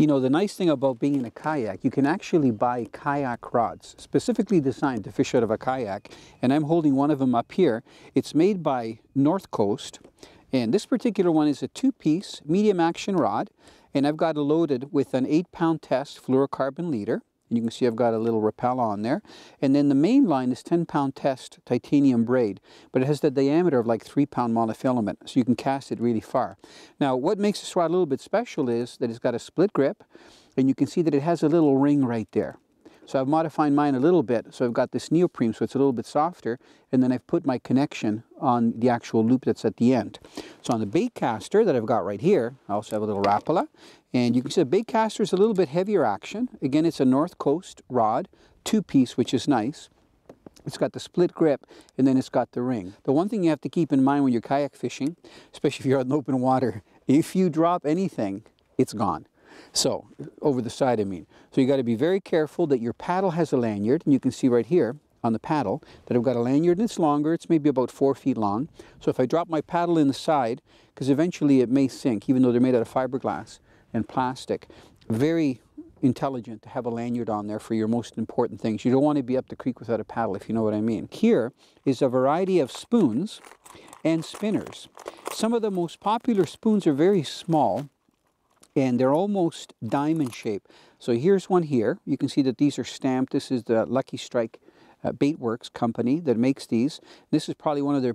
You know, the nice thing about being in a kayak, you can actually buy kayak rods, specifically designed to fish out of a kayak, and I'm holding one of them up here. It's made by North Coast, and this particular one is a 2-piece medium action rod, and I've got it loaded with an 8-pound test fluorocarbon leader. And you can see I've got a little rappel on there. And then the main line is 10-pound test titanium braid, but it has the diameter of like 3-pound monofilament, so you can cast it really far. Now, what makes this rod a little bit special is that it's got a split grip, and you can see that it has a little ring right there. So I've modified mine a little bit, so I've got this neoprene, so it's a little bit softer, and then I've put my connection on the actual loop that's at the end. So on the bait caster that I've got right here, I also have a little rapala, and you can see the bait caster is a little bit heavier action. Again, it's a North Coast rod, 2-piece, which is nice. It's got the split grip, and then it's got the ring. The one thing you have to keep in mind when you're kayak fishing, especially if you're out in open water, if you drop anything, it's gone. So, over the side I mean. So you got to be very careful that your paddle has a lanyard, and you can see right here on the paddle that I've got a lanyard, and it's longer, it's maybe about 4 feet long. So if I drop my paddle in the side, because eventually it may sink, even though they're made out of fiberglass and plastic, very intelligent to have a lanyard on there for your most important things. You don't want to be up the creek without a paddle, if you know what I mean. Here is a variety of spoons and spinners. Some of the most popular spoons are very small, and they're almost diamond shape. So here's one here. You can see that these are stamped. This is the Lucky Strike Baitworks company that makes these. This is probably one of their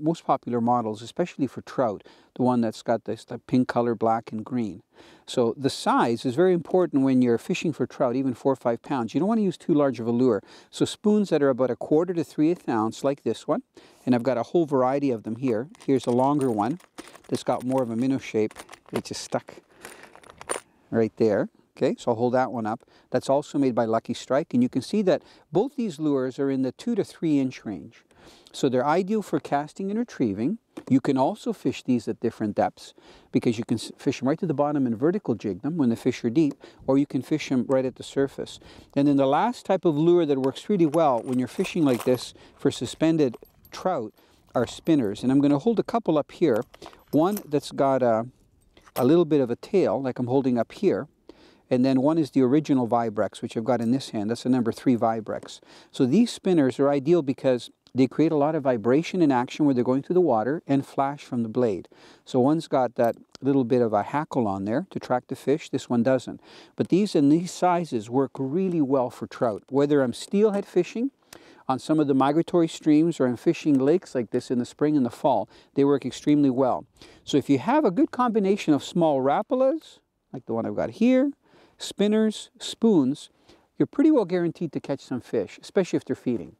most popular models, especially for trout, the one that's got this pink color, black and green. So the size is very important when you're fishing for trout, even 4 or 5 pounds. You don't want to use too large of a lure. So spoons that are about 1/4 to 3/8 ounce, like this one, and I've got a whole variety of them here. Here's a longer one that's got more of a minnow shape. It just stuck right there. Okay, so I'll hold that one up. That's also made by Lucky Strike, and you can see that both these lures are in the 2 to 3 inch range. So they're ideal for casting and retrieving. You can also fish these at different depths, because you can fish them right to the bottom and vertical jig them when the fish are deep, or you can fish them right at the surface. And then the last type of lure that works really well when you're fishing like this for suspended trout are spinners. And I'm going to hold a couple up here. One that's got a little bit of a tail, like I'm holding up here. And then one is the original Vibrex, which I've got in this hand. That's the number 3 Vibrex. So these spinners are ideal because they create a lot of vibration and action where they're going through the water and flash from the blade. So one's got that little bit of a hackle on there to track the fish. This one doesn't. But these in these sizes work really well for trout. Whether I'm steelhead fishing on some of the migratory streams or I'm fishing lakes like this in the spring and the fall, they work extremely well. So if you have a good combination of small rapalas, like the one I've got here, spinners, spoons, you're pretty well guaranteed to catch some fish, especially if they're feeding.